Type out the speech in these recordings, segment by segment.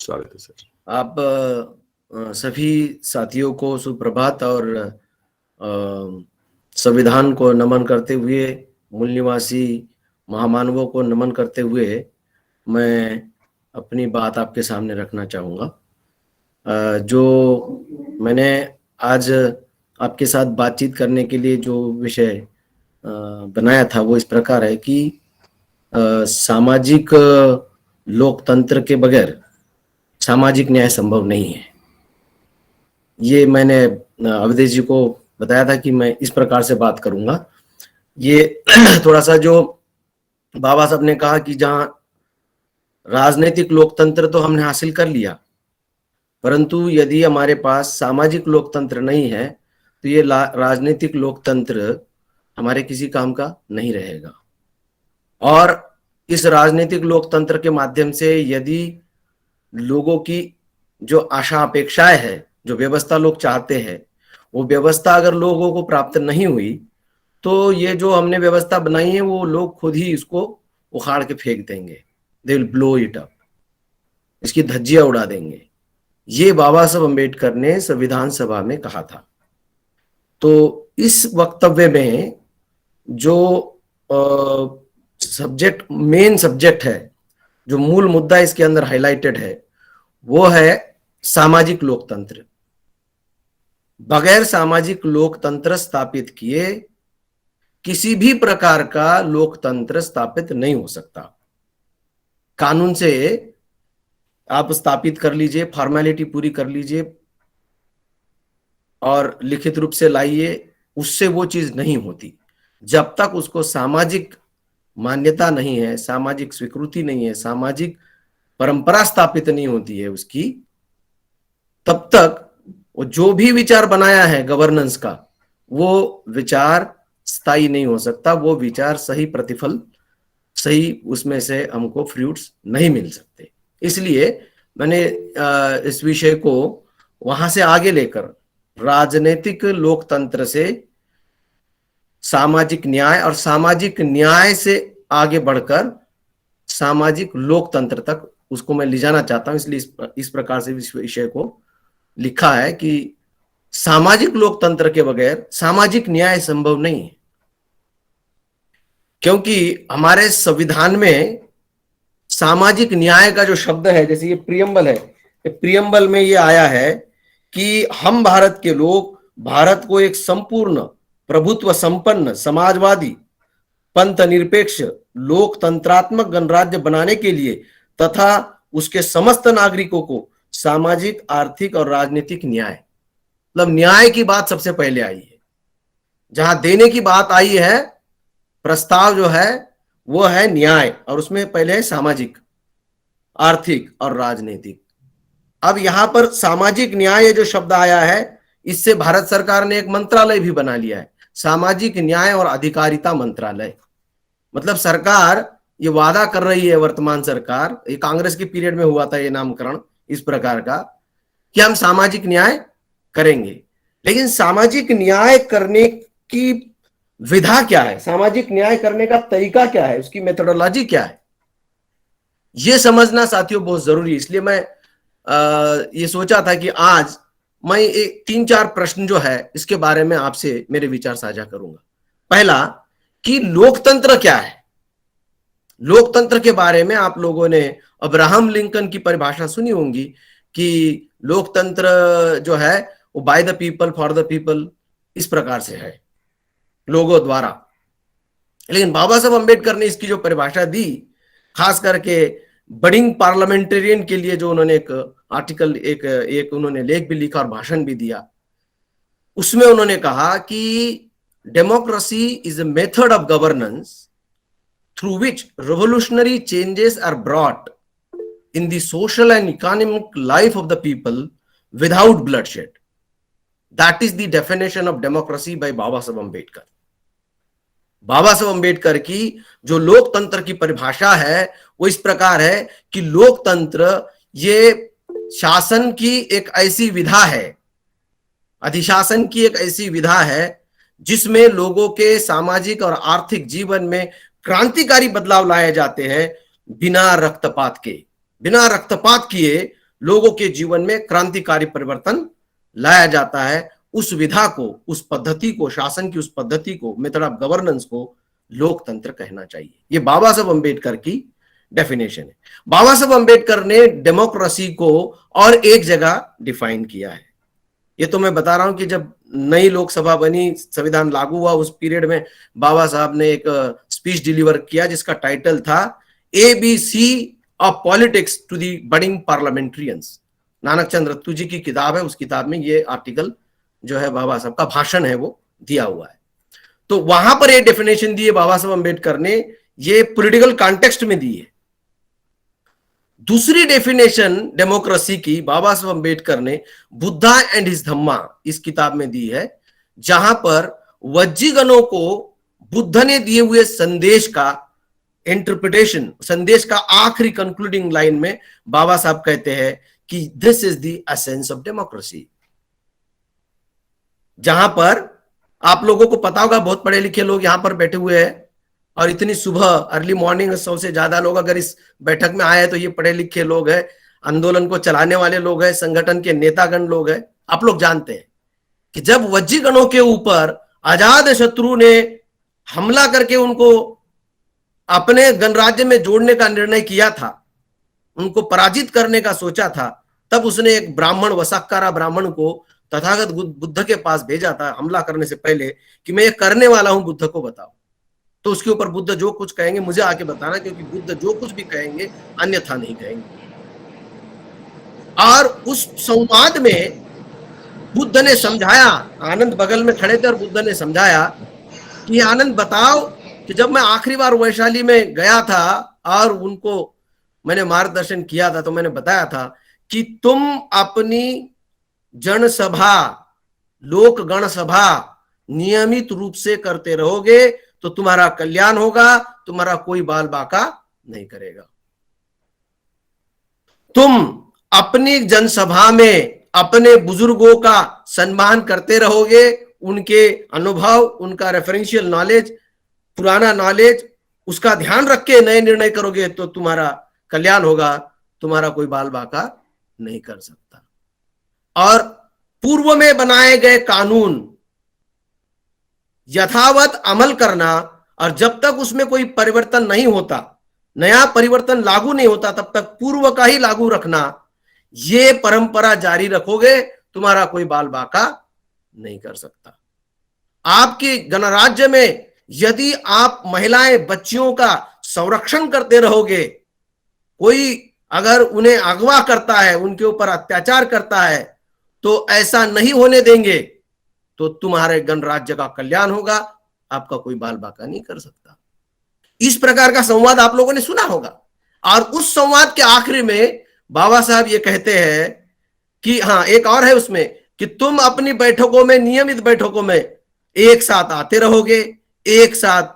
स्वागत है सर। आप सभी साथियों को सुप्रभात और संविधान को नमन करते हुए, मूल निवासी महामानवों को नमन करते हुए मैं अपनी बात आपके सामने रखना चाहूँगा। जो मैंने आज आपके साथ बातचीत करने के लिए जो विषय बनाया था वो इस प्रकार है कि सामाजिक लोकतंत्र के बगैर सामाजिक न्याय संभव नहीं है। ये मैंने अवधेश जी को बताया था कि मैं इस प्रकार से बात करूंगा। ये थोड़ा सा जो बाबा साहब ने कहा कि जहां राजनीतिक लोकतंत्र तो हमने हासिल कर लिया, परंतु यदि हमारे पास सामाजिक लोकतंत्र नहीं है तो ये राजनीतिक लोकतंत्र हमारे किसी काम का नहीं रहेगा। और इस राजनीतिक लोकतंत्र के माध्यम से यदि लोगों की जो आशा अपेक्षाएं है, जो व्यवस्था लोग चाहते हैं, वो व्यवस्था अगर लोगों को प्राप्त नहीं हुई तो ये जो हमने व्यवस्था बनाई है वो लोग खुद ही इसको उखाड़ के फेंक देंगे। They will blow it up, इसकी धज्जियां उड़ा देंगे। ये बाबा साहब अम्बेडकर ने संविधान सभा में कहा था। तो इस वक्तव्य में जो सब्जेक्ट, मेन सब्जेक्ट है, जो मूल मुद्दा इसके अंदर हाईलाइटेड है, वो है सामाजिक लोकतंत्र। बगैर सामाजिक लोकतंत्र स्थापित किए किसी भी प्रकार का लोकतंत्र स्थापित नहीं हो सकता। कानून से आप स्थापित कर लीजिए, फॉर्मेलिटी पूरी कर लीजिए और लिखित रूप से लाइए, उससे वो चीज नहीं होती। जब तक उसको सामाजिक मान्यता नहीं है, सामाजिक स्वीकृति नहीं है, सामाजिक परंपरा स्थापित नहीं होती है उसकी, तब तक वो जो भी विचार बनाया है गवर्नेंस का, वो विचार स्थायी नहीं हो सकता। वो विचार सही प्रतिफल, सही उसमें से हमको फ्रूट्स नहीं मिल सकते। इसलिए मैंने इस विषय को वहां से आगे लेकर राजनीतिक लोकतंत्र से सामाजिक न्याय और सामाजिक न्याय से आगे बढ़कर सामाजिक लोकतंत्र तक उसको मैं ले जाना चाहता हूं। इसलिए इस प्रकार से इस विषय को लिखा है कि सामाजिक लोकतंत्र के बगैर सामाजिक न्याय संभव नहीं है। क्योंकि हमारे संविधान में सामाजिक न्याय का जो शब्द है, जैसे ये प्रियम्बल है, प्रियम्बल में ये आया है कि हम भारत के लोग भारत को एक संपूर्ण प्रभुत्व संपन्न समाजवादी पंथ निरपेक्ष लोकतंत्रात्मक गणराज्य बनाने के लिए तथा उसके समस्त नागरिकों को सामाजिक, आर्थिक और राजनीतिक न्याय, मतलब न्याय की बात सबसे पहले आई है। जहां देने की बात आई है, प्रस्ताव जो है वो है न्याय, और उसमें पहले है सामाजिक, आर्थिक और राजनीतिक। अब यहां पर सामाजिक न्याय जो शब्द आया है, इससे भारत सरकार ने एक मंत्रालय भी बना लिया है, सामाजिक न्याय और अधिकारिता मंत्रालय। मतलब सरकार ये वादा कर रही है, वर्तमान सरकार, ये कांग्रेस के पीरियड में हुआ था ये नामकरण इस प्रकार का, कि हम सामाजिक न्याय करेंगे। लेकिन सामाजिक न्याय करने की विधा क्या है, सामाजिक न्याय करने का तरीका क्या है, उसकी मेथोडोलॉजी क्या है, ये समझना साथियों बहुत जरूरी है। इसलिए मैं ये सोचा था कि आज मैं एक 3-4 प्रश्न जो है इसके बारे में आपसे मेरे विचार साझा करूंगा। पहला कि लोकतंत्र क्या है। लोकतंत्र के बारे में आप लोगों ने अब्राहम लिंकन की परिभाषा सुनी होंगी कि लोकतंत्र जो है वो by the people for the people, इस प्रकार से है, लोगों द्वारा। लेकिन बाबा साहब अम्बेडकर ने इसकी जो परिभाषा दी, खास करके बडिंग पार्लियामेंटेरियन के लिए जो उन्होंने एक आर्टिकल, एक उन्होंने लेख भी लिखा और भाषण भी दिया, उसमें उन्होंने कहा कि democracy is a method of governance through which revolutionary changes are brought in the social and economic life of the people without bloodshed. That is the definition of democracy by Baba Saheb Ambedkar. बाबा साहब अम्बेडकर की जो लोकतंत्र की परिभाषा है वो इस प्रकार है कि लोकतंत्र ये शासन की एक ऐसी विधा है, अधिशासन की एक ऐसी विधा है जिसमें लोगों के सामाजिक और आर्थिक जीवन में क्रांतिकारी बदलाव लाए जाते हैं बिना रक्तपात के। बिना रक्तपात किए लोगों के जीवन में क्रांतिकारी परिवर्तन लाया जाता है। उस विधा को, उस पद्धति को, शासन की उस पद्धति को, मेथड ऑफ गवर्नेंस को लोकतंत्र कहना चाहिए। ये बाबा साहब अंबेडकर की डेफिनेशन है। बाबा साहब अंबेडकर ने डेमोक्रेसी को और एक जगह डिफाइन किया है। ये तो मैं बता रहा हूं कि जब नई लोकसभा बनी, संविधान लागू हुआ, उस पीरियड में बाबा साहब ने एक स्पीच डिलीवर किया जिसका टाइटल था ABC of politics to the budding parliamentarians. Nanak Chand Rattu ji की किताब है, उस किताब में ये आर्टिकल जो है बाबा साहब का भाषण है वो दिया हुआ है। तो वहां पर ये डेफिनेशन दी है बाबा साहब अंबेडकर ने, ये पॉलिटिकल कॉन्टेक्स्ट में दी है। दूसरी डेफिनेशन डेमोक्रेसी की बाबा साहब अंबेडकर ने बुद्धा एंड हिज धम्मा इस किताब में दी है, जहां पर वज्जीगणों को बुद्ध ने दिए हुए संदेश का इंटरप्रिटेशन, संदेश का आखिरी कंक्लूडिंग लाइन में बाबा साहब कहते हैं कि this is the essence of democracy. जहां पर आप लोगों को पता होगा, बहुत पढ़े लिखे लोग यहां पर बैठे हुए हैं और इतनी सुबह अर्ली मॉर्निंग 100 से ज्यादा लोग अगर इस बैठक में आए तो ये पढ़े लिखे लोग हैं, आंदोलन को चलाने वाले लोग हैं, संगठन के नेतागण लोग हैं। आप लोग जानते हैं कि जब वज्जीगणों के ऊपर आजाद शत्रु ने हमला करके उनको अपने गणराज्य में जोड़ने का निर्णय किया था, उनको पराजित करने का सोचा था, तब उसने एक ब्राह्मण, वसाक्कारा ब्राह्मण को तथागत बुद्ध के पास भेजा था हमला करने से पहले कि मैं ये करने वाला हूं, बुद्ध को बताओ। तो उसके ऊपर बुद्ध जो कुछ कहेंगे मुझे आके बताना, क्योंकि बुद्ध जो कुछ भी कहेंगे अन्यथा नहीं कहेंगे। और उस संवाद में बुद्ध ने समझाया, आनंद बगल में खड़े थे और बुद्ध ने समझाया कि आनंद बताओ कि जब मैं आखिरी बार वैशाली में गया था और उनको मैंने मार्गदर्शन किया था तो मैंने बताया था कि तुम अपनी जनसभा, लोक गण सभा नियमित रूप से करते रहोगे तो तुम्हारा कल्याण होगा, तुम्हारा कोई बाल बाका नहीं करेगा। तुम अपनी जनसभा में अपने बुजुर्गों का सम्मान करते रहोगे, उनके अनुभव, उनका रेफरेंशियल नॉलेज, पुराना नॉलेज, उसका ध्यान रख के नए निर्णय करोगे तो तुम्हारा कल्याण होगा, तुम्हारा कोई बाल बाका नहीं कर सकता। और पूर्व में बनाए गए कानून यथावत अमल करना, और जब तक उसमें कोई परिवर्तन नहीं होता, नया परिवर्तन लागू नहीं होता, तब तक पूर्व का ही लागू रखना, ये परंपरा जारी रखोगे, तुम्हारा कोई बाल बाका नहीं कर सकता। आपके गणराज्य में यदि आप महिलाएं, बच्चियों का संरक्षण करते रहोगे, कोई अगर उन्हें अगवा करता है, उनके ऊपर अत्याचार करता है, तो ऐसा नहीं होने देंगे तो तुम्हारे गणराज्य का कल्याण होगा, आपका कोई बाल बाका नहीं कर सकता। इस प्रकार का संवाद आप लोगों ने सुना होगा। और उस संवाद के आखिरी में बाबा साहब ये कहते हैं कि हाँ, एक और है उसमें कि तुम अपनी बैठकों में, नियमित बैठकों में एक साथ आते रहोगे, एक साथ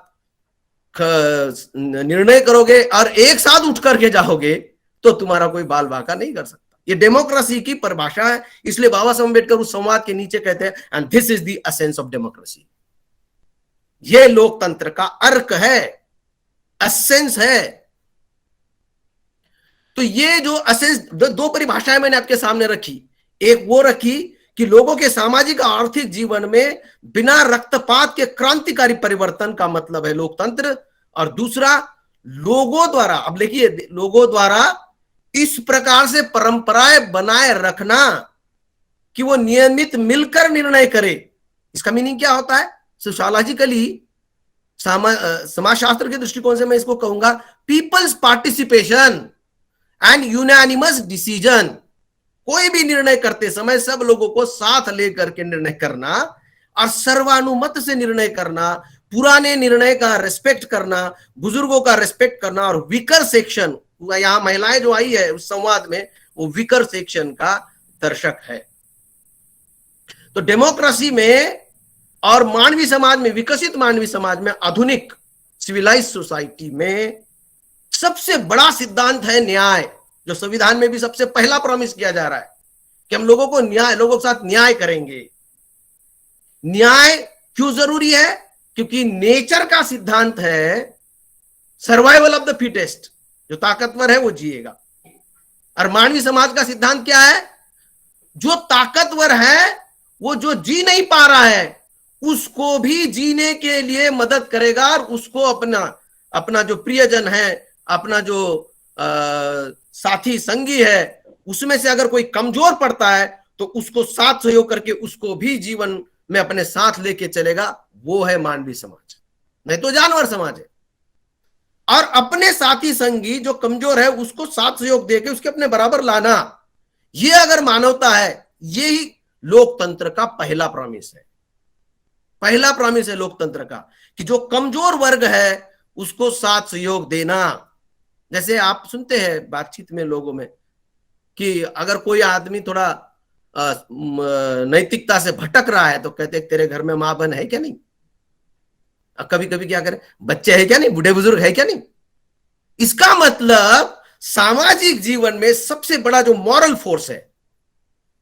निर्णय करोगे और एक साथ उठ करके जाओगे तो तुम्हारा कोई बाल बाका नहीं कर सकता। ये डेमोक्रेसी की परिभाषा है। इसलिए बाबा साहब अम्बेडकर उस संवाद के नीचे कहते हैं and this is the essence of democracy. ये लोकतंत्र का अर्क है, एसेंस है। तो ये जो एसेंस, दो परिभाषाएं मैंने आपके सामने रखी। एक वो रखी कि लोगों के सामाजिक और आर्थिक जीवन में बिना रक्तपात के क्रांतिकारी परिवर्तन का मतलब है लोकतंत्र, और दूसरा लोगों द्वारा, अब देखिए, लोगों द्वारा इस प्रकार से परंपराएं बनाए रखना कि वो नियमित मिलकर निर्णय करे। इसका मीनिंग क्या होता है? सोशियोलॉजिकली, समाजशास्त्र के दृष्टिकोण से मैं इसको कहूंगा peoples participation and unanimous decision. कोई भी निर्णय करते समय सब लोगों को साथ लेकर के निर्णय करना और सर्वानुमत से निर्णय करना, पुराने निर्णय का रेस्पेक्ट करना, बुजुर्गों का रेस्पेक्ट करना। और वीकर सेक्शन, यहां महिलाएं जो आई है उस संवाद में, वो वीकर सेक्शन का दर्शक है। तो डेमोक्रेसी में और मानवीय समाज में, विकसित मानवीय समाज में, आधुनिक सिविलाइज सोसाइटी में सबसे बड़ा सिद्धांत है न्याय, जो संविधान में भी सबसे पहला प्रॉमिस किया जा रहा है कि हम लोगों को न्याय, लोगों के साथ न्याय करेंगे। न्याय क्यों जरूरी है? क्योंकि नेचर का सिद्धांत है सर्वाइवल ऑफ द फिटेस्ट, जो ताकतवर है वो जिएगा। और मानवीय समाज का सिद्धांत क्या है? जो ताकतवर है, वो जो जी नहीं पा रहा है, उसको भी जीने के लिए मदद करेगा, और उसको अपना अपना जो प्रियजन है, अपना जो साथी संगी है, उसमें से अगर कोई कमजोर पड़ता है तो उसको साथ सहयोग करके उसको भी जीवन में अपने साथ लेके चलेगा। वो है मानवीय समाज, नहीं तो जानवर समाज है। और अपने साथी संगी जो कमजोर है उसको साथ सहयोग देके उसके अपने बराबर लाना, ये अगर मानवता है, यही लोकतंत्र का पहला प्रॉमिस है। पहला प्रॉमिस है लोकतंत्र का कि जो कमजोर वर्ग है उसको साथ सहयोग देना। जैसे आप सुनते हैं बातचीत में लोगों में कि अगर कोई आदमी थोड़ा नैतिकता से भटक रहा है तो कहते तेरे घर में मां बहन है क्या नहीं? कभी कभी क्या करें, बच्चे है क्या नहीं, बूढ़े बुजुर्ग है क्या नहीं? इसका मतलब सामाजिक जीवन में सबसे बड़ा जो मॉरल फोर्स है,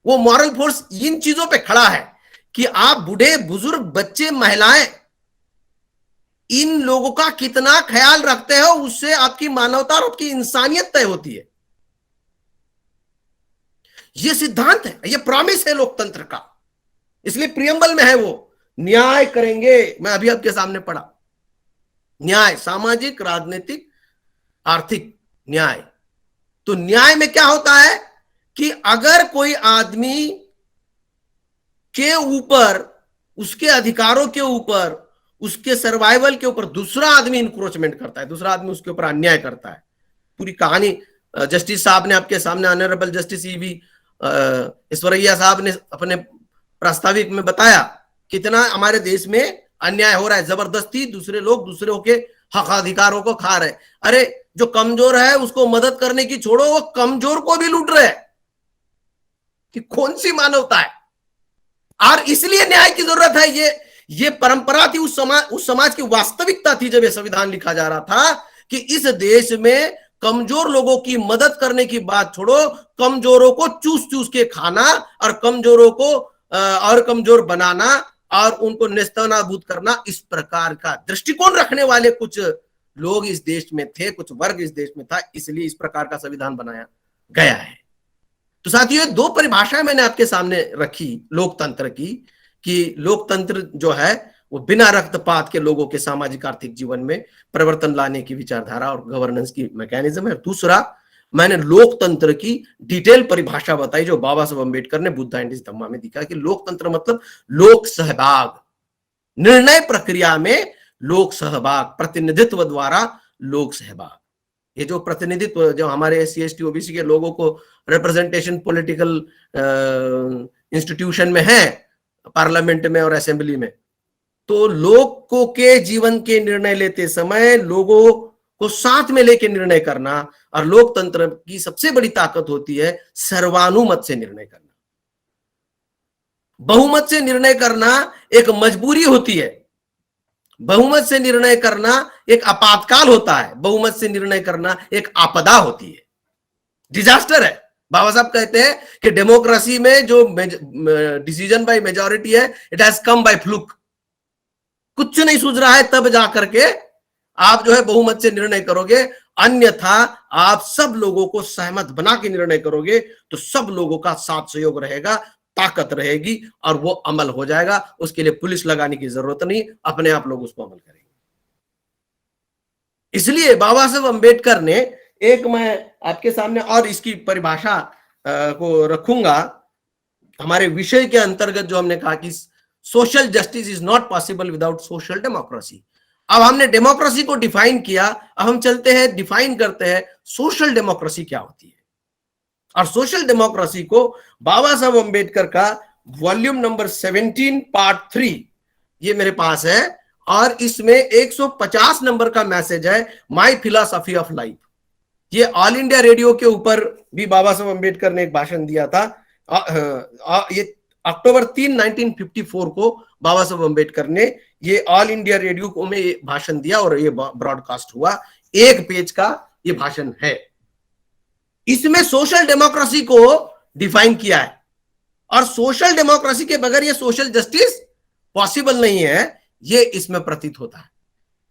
वो मॉरल फोर्स इन चीजों पे खड़ा है कि आप बूढ़े बुजुर्ग बच्चे महिलाएं, इन लोगों का कितना ख्याल रखते हो, उससे आपकी मानवता और आपकी इंसानियत तय होती है। यह सिद्धांत है, यह प्रॉमिस है लोकतंत्र का। इसलिए प्रियम्बल में है वो न्याय करेंगे। मैं अभी आपके सामने पढ़ा, न्याय, सामाजिक, राजनीतिक, आर्थिक न्याय। तो न्याय में क्या होता है कि अगर कोई आदमी के ऊपर, उसके अधिकारों के ऊपर, उसके सर्वाइवल के ऊपर दूसरा आदमी इंक्रोचमेंट करता है, दूसरा आदमी उसके ऊपर अन्याय करता है, पूरी कहानी जस्टिस साहब ने आपके सामने, ऑनरेबल जस्टिस ईवी ईश्वरैया साहब ने अपने प्रास्ताविक में बताया कितना हमारे देश में अन्याय हो रहा है। जबरदस्ती दूसरे लोग दूसरों के हक अधिकारों को खा रहे। अरे जो कमजोर है उसको मदद करने की छोड़ो, वो कमजोर को भी लूट रहे हैं। कि कौन सी मानवता है? और इसलिए न्याय की जरूरत है। ये परंपरा थी, उस समाज की वास्तविकता थी जब ये संविधान लिखा जा रहा था कि इस देश में कमजोर लोगों की मदद करने की बात छोड़ो, कमजोरों को चूस चूस के खाना और कमजोरों को और कमजोर बनाना और उनको नेस्तनाबूद करना, इस प्रकार का दृष्टिकोण रखने वाले कुछ लोग इस देश में थे, कुछ वर्ग इस देश में था, इसलिए इस प्रकार का संविधान बनाया गया है। तो साथियों, दो परिभाषाएं मैंने आपके सामने रखी लोकतंत्र की, कि लोकतंत्र जो है वो बिना रक्तपात के लोगों के सामाजिक आर्थिक जीवन में परिवर्तन लाने की विचारधारा और गवर्नेंस की मैकेनिज्म है। दूसरा, मैंने लोकतंत्र की डिटेल परिभाषा बताई जो बाबा साहब अम्बेडकर ने बुद्धा एंड हिज धम्मा में दिखा कि लोकतंत्र मतलब लोक सहभाग, निर्णय प्रक्रिया में लोक सहभाग, प्रतिनिधित्व द्वारा लोक सहभाग। ये जो प्रतिनिधित्व जो हमारे SC ST OBC के लोगों को रिप्रेजेंटेशन पॉलिटिकल इंस्टीट्यूशन में है, पार्लियामेंट में और असेंबली में, तो लोगों के जीवन के निर्णय लेते समय लोगों को साथ में लेकर निर्णय करना। और लोकतंत्र की सबसे बड़ी ताकत होती है सर्वानुमत से निर्णय करना। बहुमत से निर्णय करना एक मजबूरी होती है, बहुमत से निर्णय करना एक आपातकाल होता है, बहुमत से निर्णय करना एक आपदा होती है, डिजास्टर है। बाबा साहब कहते हैं कि डेमोक्रेसी में जो डिसीजन बाय मेजॉरिटी है, it has come by fluke. कुछ नहीं सूझ रहा है तब जाकर के आप जो है बहुमत से निर्णय करोगे, अन्यथा आप सब लोगों को सहमत बना के निर्णय करोगे तो सब लोगों का साथ सहयोग रहेगा, ताकत रहेगी और वो अमल हो जाएगा। उसके लिए पुलिस लगाने की जरूरत नहीं, अपने आप लोग उसको अमल करेंगे। इसलिए बाबा साहब अम्बेडकर ने, एक मैं आपके सामने और इसकी परिभाषा को रखूंगा हमारे विषय के अंतर्गत, जो हमने कहा कि social justice is not possible without social democracy. अब हमने डेमोक्रेसी को डिफाइन किया, अब हम चलते हैं डिफाइन करते हैं सोशल डेमोक्रेसी क्या होती है। और सोशल डेमोक्रेसी को बाबा साहब अम्बेडकर का वॉल्यूम नंबर 17 पार्ट 3 ये मेरे पास है, और इसमें 150 नंबर का मैसेज है, माय फिलॉसफी ऑफ लाइफ। ये ऑल इंडिया रेडियो के ऊपर भी बाबा साहब अम्बेडकर ने एक भाषण दिया था। ये अक्टूबर 3, 1954 को बाबा साहब अम्बेडकर ने ये ऑल इंडिया रेडियो में ये भाषण दिया और ये ब्रॉडकास्ट हुआ। एक पेज का ये भाषण है। इसमें सोशल डेमोक्रेसी को डिफाइन किया है, और सोशल डेमोक्रेसी के बगैर ये सोशल जस्टिस पॉसिबल नहीं है, ये इसमें प्रतीत होता है।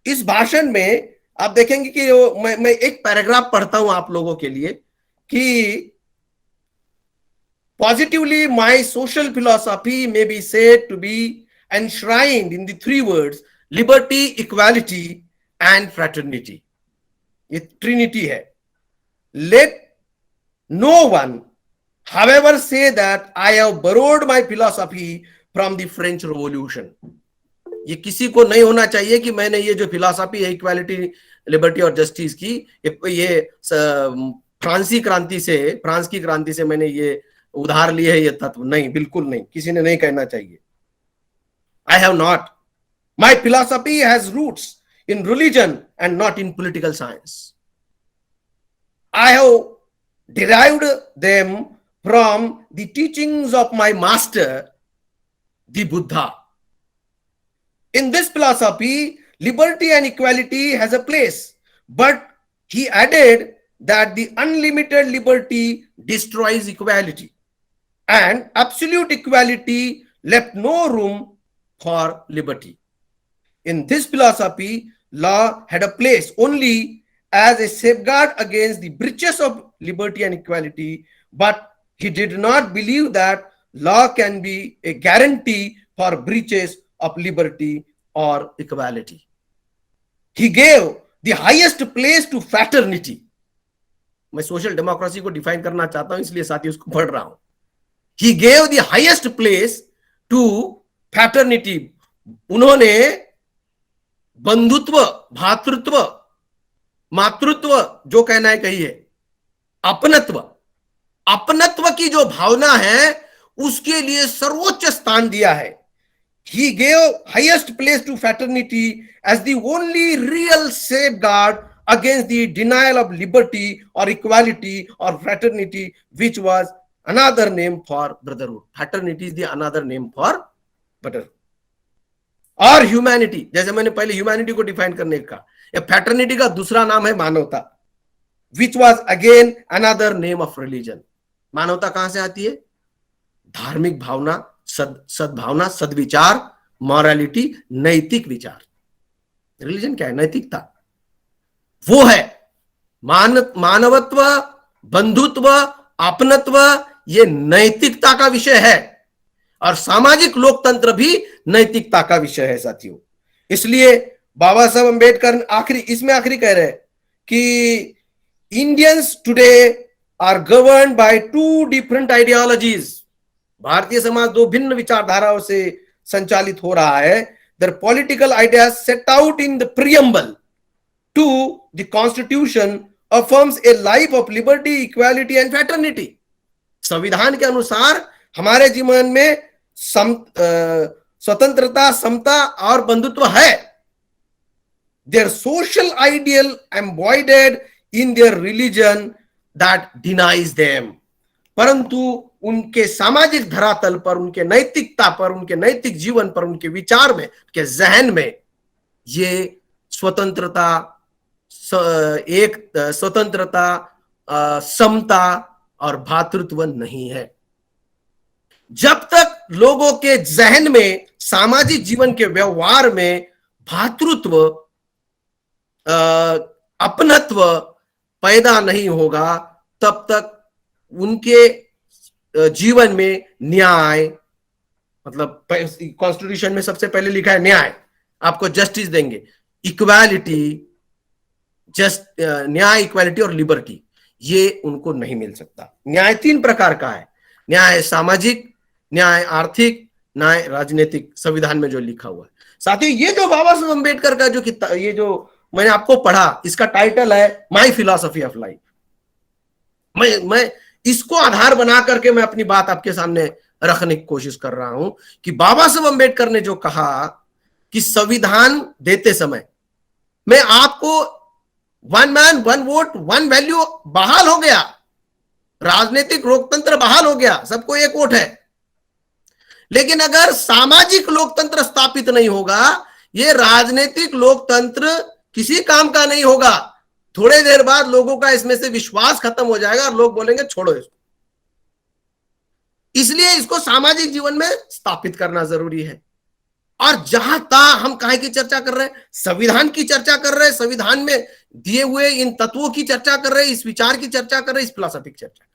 इस भाषण में आप देखेंगे कि मैं एक पैराग्राफ पढ़ता हूं आप लोगों के लिए कि Positively, my social philosophy may be said to be enshrined in the three words liberty, equality, and fraternity. ये ट्रिनिटी है. Let no one, however, say that I have borrowed my philosophy from the French Revolution. ये किसी को नहीं होना चाहिए कि मैंने ये जो फिलॉसफी है इक्वालिटी, लिबर्टी और जस्टिस की, ये फ्रांस की क्रांति से मैंने ये उधार लिए है ये तत्व. नहीं, बिल्कुल नहीं, किसी ने नहीं कहना चाहिए. I have not. My philosophy has roots in religion and not in political science. I have derived them from the teachings of my master, the Buddha. In this philosophy, liberty and equality has a place, but he added that the unlimited liberty destroys equality, and absolute equality left no room for liberty. In this philosophy, law had a place only as a safeguard against the breaches of liberty and equality, but he did not believe that law can be a guarantee for breaches of liberty or equality. He gave the highest place to fraternity. मैं social democracy को define करना चाहता हूं, इसलिए साथी उसको पढ़ रहा हूं. He gave the highest place to fraternity. उन्होंने बंधुत्व, भातृत्व, मातृत्व, जो कहना है कहिए, अपनत्व, अपनत्व की जो भावना है उसके लिए सर्वोच्च स्थान दिया है. He gave highest place to fraternity as the only real safeguard against the denial of liberty or equality or fraternity, which was another name for brotherhood. Fraternity is the another name for brotherhood. और humanity, जैसे मैंने पहले humanity को define करने का, fraternity का दूसरा नाम है मानवता, which was again another name of religion. मानवता कहां से आती है? धार्मिक भावना, सद्भावना, सद्विचार, मॉरलिटी, नैतिक विचार. रिलीजन क्या है? नैतिकता. वो है मानवत्व, बंधुत्व, अपनत्व, ये नैतिकता का विषय है. और सामाजिक लोकतंत्र भी नैतिकता का विषय है साथियों. इसलिए बाबा साहब अंबेडकर आखिरी कह रहे हैं कि Indians today are governed by two different ideologies. भारतीय समाज दो भिन्न विचारधाराओं से संचालित हो रहा है. Their political ideas set out in the preamble to the constitution affirms a life of liberty, equality and fraternity. संविधान के अनुसार हमारे जीवन में स्वतंत्रता, समता और बंधुत्व है. Their social ideal embodied in their religion that denies them. परंतु उनके सामाजिक धरातल पर, उनके नैतिकता पर, उनके नैतिक जीवन पर, उनके विचार में, उनके जहन में ये स्वतंत्रता, समता और भातृत्व नहीं है. जब तक लोगों के जहन में, सामाजिक जीवन के व्यवहार में भातृत्व, अपनत्व पैदा नहीं होगा, तब तक उनके जीवन में न्याय, मतलब कॉन्स्टिट्यूशन में सबसे पहले लिखा है न्याय, आपको जस्टिस देंगे, इक्वालिटी, न्याय, इक्वालिटी और लिबर्टी, ये उनको नहीं मिल सकता. न्याय तीन प्रकार का है. न्याय सामाजिक, न्याय आर्थिक, न्याय राजनीतिक, संविधान में जो लिखा हुआ है. साथियों, ये जो बाबा साहब अम्बेडकर का जो किताब, ये जो मैंने आपको पढ़ा, इसका टाइटल है माई फिलॉसफी ऑफ लाइफ. मैं इसको आधार बना करके मैं अपनी बात आपके सामने रखने की कोशिश कर रहा हूं कि बाबा साहब अम्बेडकर ने जो कहा कि संविधान देते समय मैं आपको one man one vote one value बहाल हो गया, राजनीतिक लोकतंत्र बहाल हो गया, सबको एक वोट है. लेकिन अगर सामाजिक लोकतंत्र स्थापित नहीं होगा, ये राजनीतिक लोकतंत्र किसी काम का नहीं होगा. थोड़े देर बाद लोगों का इसमें से विश्वास खत्म हो जाएगा और लोग बोलेंगे छोड़ो इसको. इसलिए इसको सामाजिक जीवन में स्थापित करना जरूरी है. और जहां तक हम काहे की चर्चा कर रहे हैं? संविधान की चर्चा कर रहे हैं, संविधान में दिए हुए इन तत्वों की चर्चा कर रहे हैं, इस विचार की चर्चा कर रहे हैं, इस फिलॉसफी की चर्चा कर रहे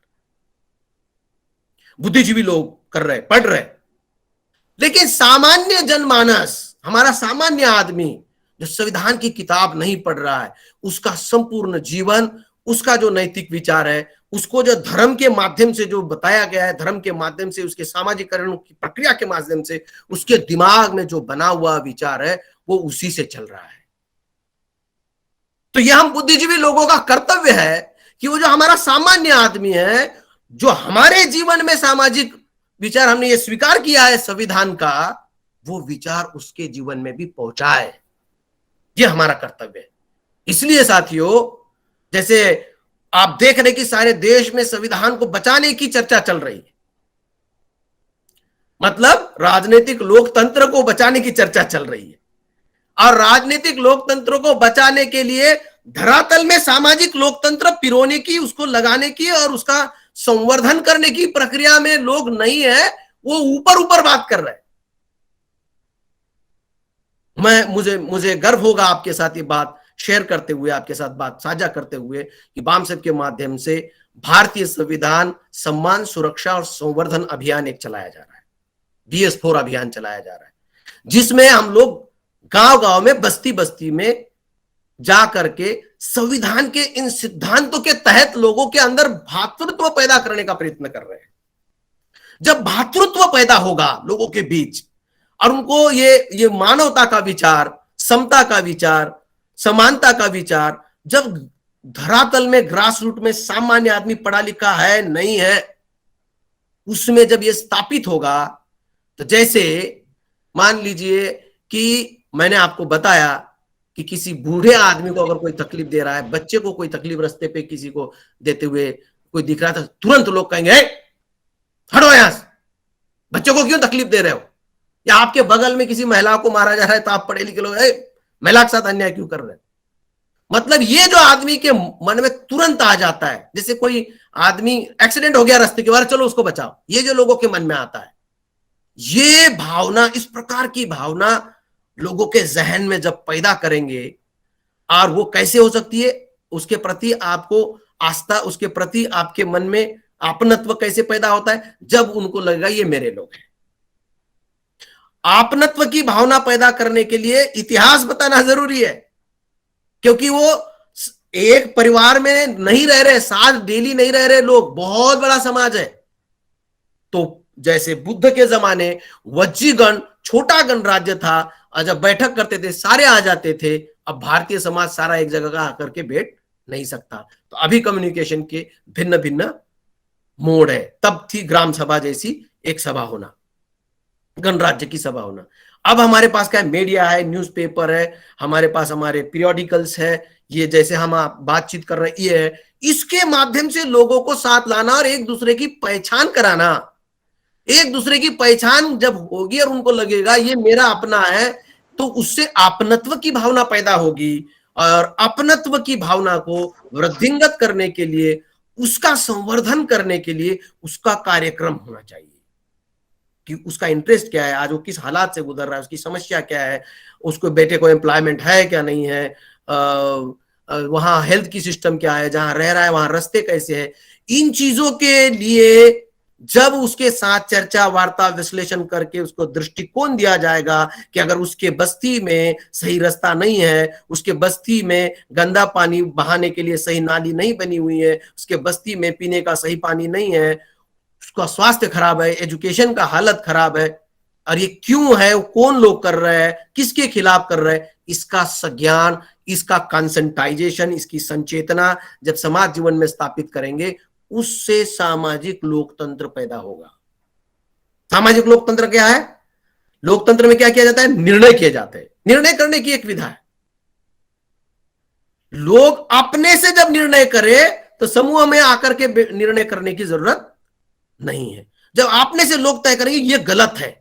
हैं. बुद्धिजीवी लोग कर रहे, पढ़ रहे। लेकिन सामान्य जनमानस, हमारा सामान्य आदमी जो संविधान की किताब नहीं पढ़ रहा है, उसका संपूर्ण जीवन, उसका जो नैतिक विचार है, उसको जो धर्म के माध्यम से जो बताया गया है, धर्म के माध्यम से, उसके सामाजिकरण की प्रक्रिया के माध्यम से उसके दिमाग में जो बना हुआ विचार है वो उसी से चल रहा है। तो यह हम बुद्धिजीवी लोगों का कर्तव्य है कि वो जो हमारा सामान्य आदमी है, जो हमारे जीवन में सामाजिक विचार हमने ये स्वीकार किया है संविधान का, वो विचार उसके जीवन में भी पहुंचाए। ये हमारा कर्तव्य है। इसलिए साथियों, जैसे आप देख रहे कि सारे देश में संविधान को बचाने की चर्चा चल रही है, मतलब राजनीतिक लोकतंत्र को बचाने की चर्चा चल रही है, और राजनीतिक लोकतंत्र को बचाने के लिए धरातल में सामाजिक लोकतंत्र पिरोने की, उसको लगाने की और उसका संवर्धन करने की प्रक्रिया में लोग नहीं है, वो ऊपर ऊपर बात कर रहे हैं। मुझे गर्व होगा आपके साथ ये बात शेयर करते हुए, आपके साथ बात साझा करते हुए कि बामसेफ के माध्यम से भारतीय संविधान सम्मान, सुरक्षा और संवर्धन अभियान एक चलाया जा रहा है, BS4 अभियान चलाया जा रहा है, जिसमें हम लोग गांव गांव में, बस्ती बस्ती में जा करके संविधान के इन सिद्धांतों के तहत लोगों के अंदर भातृत्व पैदा करने का प्रयत्न कर रहे हैं। जब भातृत्व पैदा होगा लोगों के बीच और उनको ये मानवता का विचार, समता का विचार, समानता का विचार, जब धरातल में, ग्रास रूट में सामान्य आदमी पढ़ा लिखा है नहीं है, उसमें जब ये स्थापित होगा, तो जैसे मान लीजिए कि मैंने आपको बताया कि किसी बूढ़े आदमी को अगर कोई तकलीफ दे रहा है, बच्चे को कोई तकलीफ रास्ते पे किसी को देते हुए कोई दिख रहा था, तुरंत लोग कहेंगे हटो यहां से, बच्चों को क्यों तकलीफ दे रहे हो? या आपके बगल में किसी महिला को मारा जा रहा है तो आप पढ़े लिखे लोग महिला के साथ अन्याय क्यों कर रहे हैं? मतलब ये जो आदमी के मन में तुरंत आ जाता है, जैसे कोई आदमी एक्सीडेंट हो गया रास्ते के बाहर, चलो उसको बचाओ, ये जो लोगों के मन में आता है, ये भावना, इस प्रकार की भावना लोगों के जहन में जब पैदा करेंगे, और वो कैसे हो सकती है, उसके प्रति आपको आस्था, उसके प्रति आपके मन में आपनत्व कैसे पैदा होता है, जब उनको लगेगा ये मेरे लोग हैं। आपनत्व की भावना पैदा करने के लिए इतिहास बताना जरूरी है, क्योंकि वो एक परिवार में नहीं रह रहे, साथ डेली नहीं रह रहे लोग, बहुत बड़ा समाज है। तो जैसे बुद्ध के जमाने वज्जीगण, छोटा गण राज्य था, और जब बैठक करते थे सारे आ जाते थे, अब भारतीय समाज सारा एक जगह आकर के बैठ नहीं सकता। तो अभी कम्युनिकेशन के भिन्न भिन्न मोड है। तब थी ग्राम सभा जैसी एक सभा होना, गणराज्य की सभा होना। अब हमारे पास क्या है, मीडिया है, न्यूज़पेपर है, हमारे पास हमारे पीरियोडिकल्स है, ये जैसे हम आप बातचीत कर रहे हैं ये है, इसके माध्यम से लोगों को साथ लाना और एक दूसरे की पहचान कराना। एक दूसरे की पहचान जब होगी और उनको लगेगा ये मेरा अपना है, तो उससे अपनत्व की भावना पैदा होगी, और अपनत्व की भावना को वृद्धिंगत करने के लिए, उसका संवर्धन करने के लिए उसका कार्यक्रम होना चाहिए कि उसका इंटरेस्ट क्या है, आज वो किस हालात से गुजर रहा है, उसकी समस्या क्या है, उसको बेटे को एम्प्लॉयमेंट है क्या नहीं है, वहां हेल्थ की सिस्टम क्या है, जहां रह रहा है वहां रास्ते कैसे है। इन चीजों के लिए जब उसके साथ चर्चा, वार्ता, विश्लेषण करके उसको दृष्टिकोण दिया जाएगा कि अगर उसके बस्ती में सही रास्ता नहीं है, उसके बस्ती में गंदा पानी बहाने के लिए सही नाली नहीं बनी हुई है, उसके बस्ती में पीने का सही पानी नहीं है, उसका स्वास्थ्य खराब है, एजुकेशन का हालत खराब है, और ये क्यों है, कौन लोग कर रहे हैं, किसके खिलाफ कर रहे हैं, इसका संज्ञान, इसका कंसेंटाइजेशन, इसकी संचेतना जब समाज जीवन में स्थापित करेंगे, उससे सामाजिक लोकतंत्र पैदा होगा। सामाजिक लोकतंत्र क्या है? लोकतंत्र में क्या किया जाता है? निर्णय किए जाते हैं। निर्णय करने की एक विधा है। लोग अपने से जब निर्णय करें तो समूह में आकर के निर्णय करने की जरूरत नहीं है। जब आपने से लोग तय करेंगे ये गलत है,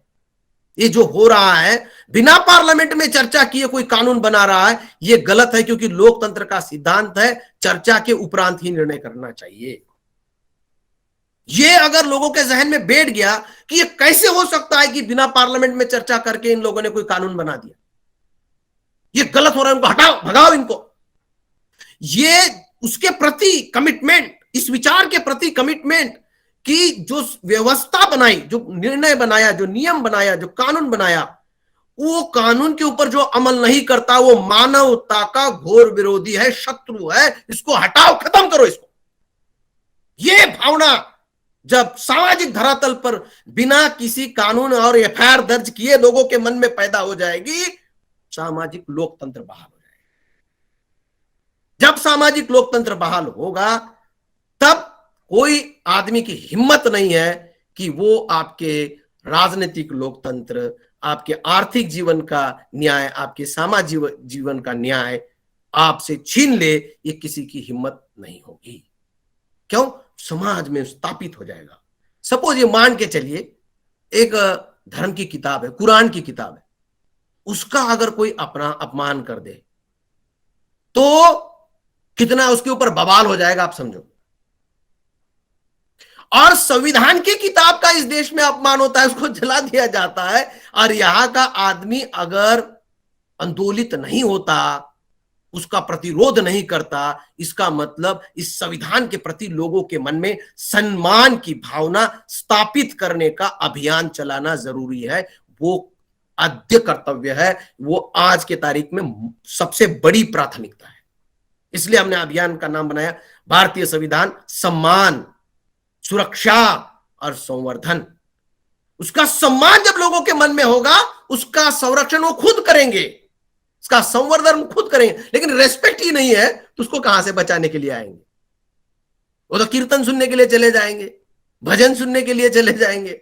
ये जो हो रहा है बिना पार्लियामेंट में चर्चा किए कोई कानून बना रहा है, ये गलत है, क्योंकि लोकतंत्र का सिद्धांत है चर्चा के उपरांत ही निर्णय करना चाहिए। ये अगर लोगों के जहन में बैठ गया कि ये कैसे हो सकता है कि बिना पार्लियामेंट में चर्चा करके इन लोगों ने कोई कानून बना दिया, ये गलत हो रहा है, उनको हटाओ, भगाओ इनको, ये उसके प्रति कमिटमेंट, इस विचार के प्रति कमिटमेंट कि जो व्यवस्था बनाई, जो निर्णय बनाया, जो नियम बनाया, जो कानून बनाया, वो कानून के ऊपर जो अमल नहीं करता वो मानवता का घोर विरोधी है, शत्रु है, इसको हटाओ, खत्म करो इसको। ये भावना जब सामाजिक धरातल पर बिना किसी कानून और एफआईआर दर्ज किए लोगों के मन में पैदा हो जाएगी, सामाजिक लोकतंत्र बहाल हो जाएगा। जब सामाजिक लोकतंत्र बहाल होगा तब कोई आदमी की हिम्मत नहीं है कि वो आपके राजनीतिक लोकतंत्र, आपके आर्थिक जीवन का न्याय, आपके सामाजिक जीवन का न्याय आपसे छीन ले। ये किसी की हिम्मत नहीं होगी। क्यों? समाज में स्थापित हो जाएगा। सपोज ये मान के चलिए एक धर्म की किताब है, कुरान की किताब है, उसका अगर कोई अपना अपमान कर दे तो कितना उसके ऊपर बवाल हो जाएगा, आप समझो। और संविधान की किताब का इस देश में अपमान होता है, उसको जला दिया जाता है, और यहां का आदमी अगर आंदोलित नहीं होता, उसका प्रतिरोध नहीं करता, इसका मतलब इस संविधान के प्रति लोगों के मन में सम्मान की भावना स्थापित करने का अभियान चलाना जरूरी है। वो आद्य कर्तव्य है, वो आज के तारीख में सबसे बड़ी प्राथमिकता है। इसलिए हमने अभियान का नाम बनाया भारतीय संविधान सम्मान, सुरक्षा और संवर्धन। उसका सम्मान जब लोगों के मन में होगा, उसका संरक्षण वो खुद करेंगे, उसका संवर्धन खुद करेंगे। लेकिन रेस्पेक्ट ही नहीं है तो उसको कहां से बचाने के लिए आएंगे? वो तो कीर्तन सुनने के लिए चले जाएंगे, भजन सुनने के लिए चले जाएंगे।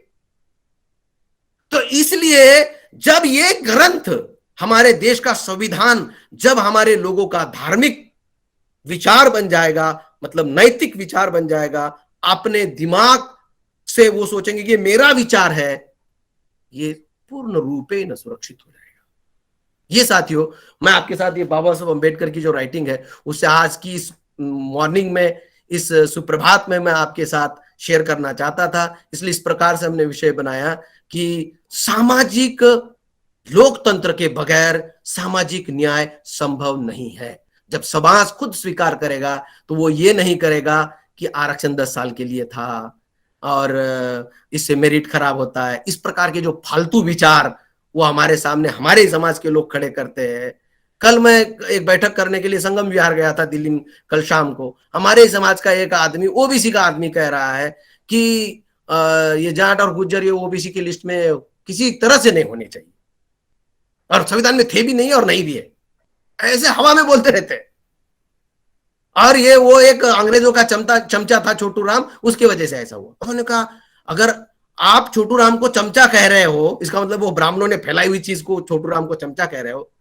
तो इसलिए जब ये ग्रंथ, हमारे देश का संविधान, जब हमारे लोगों का धार्मिक विचार बन जाएगा, मतलब नैतिक विचार बन जाएगा, अपने दिमाग से वो सोचेंगे कि मेरा विचार है, ये पूर्ण रूपेण सुरक्षित हो जाएगा। ये साथियों, मैं आपके साथ ये बाबा साहब अम्बेडकर की जो राइटिंग है उससे आज की इस मॉर्निंग में, इस सुप्रभात में मैं आपके साथ शेयर करना चाहता था। इसलिए इस प्रकार से हमने विषय बनाया कि सामाजिक लोकतंत्र के बगैर सामाजिक न्याय संभव नहीं है। जब समाज खुद स्वीकार करेगा तो वो ये नहीं करेगा कि आरक्षण 10 साल के लिए था और इससे मेरिट खराब होता है। इस प्रकार के जो फालतू विचार वो हमारे सामने हमारे समाज के लोग खड़े करते हैं। कल मैं एक बैठक करने के लिए संगम विहार गया था दिल्ली में, कल शाम को। हमारे समाज का एक आदमी, ओबीसी का आदमी, कह रहा है कि ये जाट और गुज्जर ये ओबीसी की लिस्ट में किसी तरह से नहीं होने चाहिए, और संविधान में थे भी नहीं और नहीं भी है। ऐसे हवा में बोलते रहते हैं। और ये वो एक अंग्रेजों का चमचा था छोटू राम, उसकी वजह से ऐसा हुआ। उन्होंने कहा अगर आप छोटू राम को चमचा कह रहे हो, इसका मतलब वो ब्राह्मणों ने फैलाई हुई चीज को छोटू राम को चमचा कह रहे हो,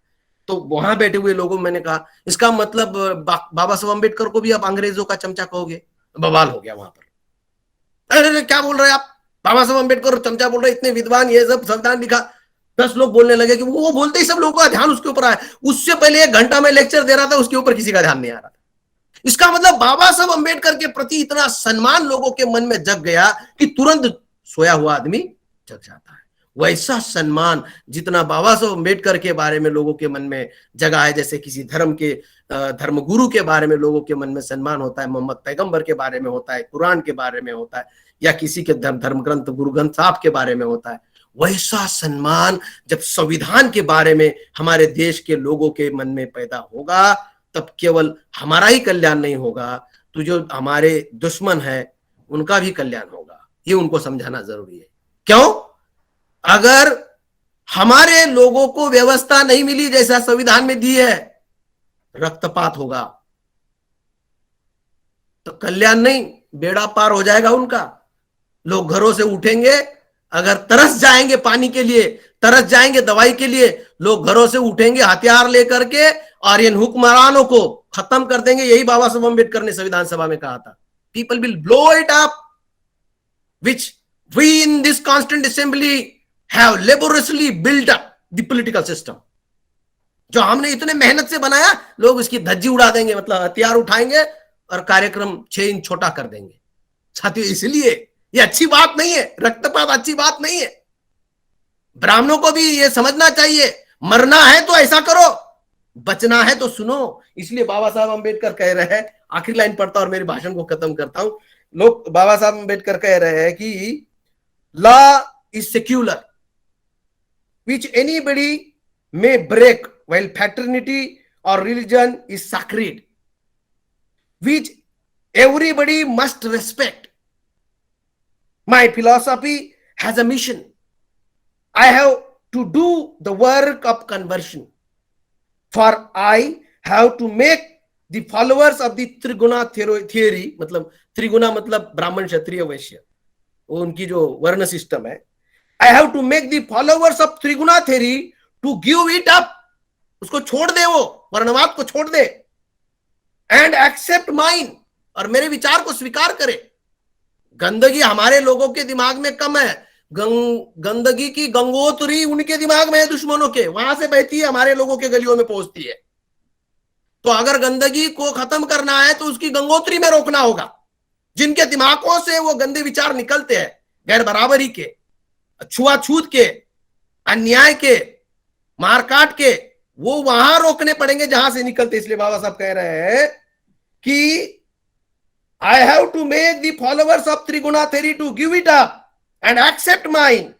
तो वहां बैठे हुए लोगों, मैंने कहा इसका मतलब बाबा साहब अम्बेडकर को भी आप अंग्रेजों का चमचा कहोगे? बवाल हो गया वहां पर। अरे क्या बोल रहे हैं आप, बाबा साहब अम्बेडकर चमचा बोल रहे, इतने विद्वान, ये सब संविधान लिखा। 10 लोग बोलने लगे कि वो बोलते ही सब लोगों का ध्यान उसके ऊपर आया। उससे पहले 1 घंटा में लेक्चर दे रहा था, उसके ऊपर किसी का ध्यान नहीं आ रहा था। इसका मतलब बाबा साहब अम्बेडकर के प्रति इतना सम्मान लोगों के मन में जग गया कि तुरंत सोया हुआ आदमी जग जाता है। वैसा सम्मान जितना बाबा साहब अम्बेडकर के बारे में लोगों के मन में जगा है, जैसे किसी धर्म के धर्मगुरु के बारे में लोगों के मन में सम्मान होता है, मोहम्मद पैगंबर के बारे में होता है, कुरान के बारे में होता है, या किसी के धर्म ग्रंथ गुरु ग्रंथ साहब के बारे में होता है, वैसा सम्मान जब संविधान के बारे में हमारे देश के लोगों के मन में पैदा होगा, तब केवल हमारा ही कल्याण नहीं होगा, तो जो हमारे दुश्मन है उनका भी कल्याण होगा। ये उनको समझाना जरूरी है। क्यों? अगर हमारे लोगों को व्यवस्था नहीं मिली जैसा संविधान में दी है, रक्तपात होगा, तो कल्याण नहीं, बेड़ा पार हो जाएगा उनका। लोग घरों से उठेंगे, अगर तरस जाएंगे पानी के लिए, तरस जाएंगे दवाई के लिए, लोग घरों से उठेंगे हथियार लेकर के और इन हुक्मरानों को खत्म कर देंगे। यही बाबा साहब अम्बेडकर ने संविधान सभा में कहा था, people will blow it up which we in this constant assembly have laboriously built up the political system। जो हमने इतने मेहनत से बनाया, लोग इसकी धज्जी उड़ा देंगे, मतलब हथियार उठाएंगे और कार्यक्रम 6 इंच छोटा कर देंगे। साथियों, इसलिए ये अच्छी बात नहीं है, रक्तपात अच्छी बात नहीं है। ब्राह्मणों को भी ये समझना चाहिए, मरना है तो ऐसा करो, बचना है तो सुनो। इसलिए बाबा साहब अम्बेडकर कह रहे हैं, आखिरी लाइन पढ़ता और मेरे भाषण को खत्म करता हूं, लोग बाबा साहब अम्बेडकर कह रहे हैं कि law is secular which anybody may break, while fraternity or religion is sacred, which everybody must respect. My philosophy has a mission. I have to do the work of conversion, for I have to make the followers of the Triguna theory, मतलब त्रिगुणा मतलब ब्राह्मण क्षत्रिय वैश्य, वो उनकी जो वर्ण system है, I have to make the followers of Triguna theory to give it up, उसको छोड़ दे, वो वर्णवाद को छोड़ दे, and accept mine, और मेरे विचार को स्वीकार करे. गंदगी हमारे लोगों के दिमाग में कम है, गंदगी की गंगोत्री उनके दिमाग में है, दुश्मनों के, वहां से बहती है, हमारे लोगों के गलियों में पहुंचती है. तो अगर गंदगी को खत्म करना है तो उसकी गंगोत्री में रोकना होगा. जिनके दिमागों से वो गंदे विचार निकलते हैं, गैर बराबरी के, छुआछूत के, अन्याय के, मारकाट के, वो वहां रोकने पड़ेंगे जहां से निकलते. इसलिए बाबा साहब कह रहे हैं कि I have to make the followers of Triguna theory to give it up and accept mine.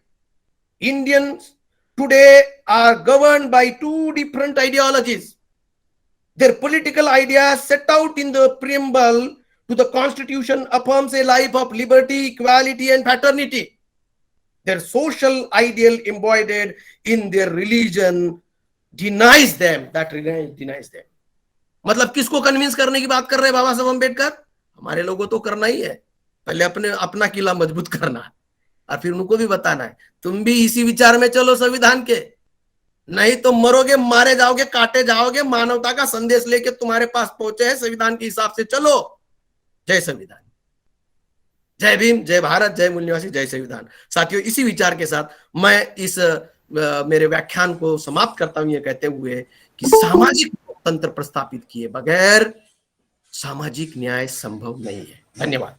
Indians today are governed by two different ideologies. Their political ideas set out in the preamble to the Constitution affirms a life of liberty, equality and fraternity. Their social ideal embodied in their religion denies them, that denies them. मतलब किसको convince करने की बात कर रहे हैं बाबा साहब अम्बेडकर? हमारे लोगों तो करना ही है, पहले अपना किला मजबूत करना है और फिर उनको भी बताना है तुम भी इसी विचार में चलो संविधान के, नहीं तो मरोगे, मारे जाओगे, काटे जाओगे. मानवता का संदेश लेके तुम्हारे पास पहुंचे हैं, संविधान के हिसाब से चलो. जय संविधान, जय भीम, जय भारत, जय मूल निवासी, जय संविधान. साथियों, इसी विचार के साथ मैं इस मेरे व्याख्यान को समाप्त करता हूं, ये कहते हुए कि सामाजिक तंत्र प्रस्थापित किए बगैर सामाजिक न्याय संभव नहीं है. धन्यवाद.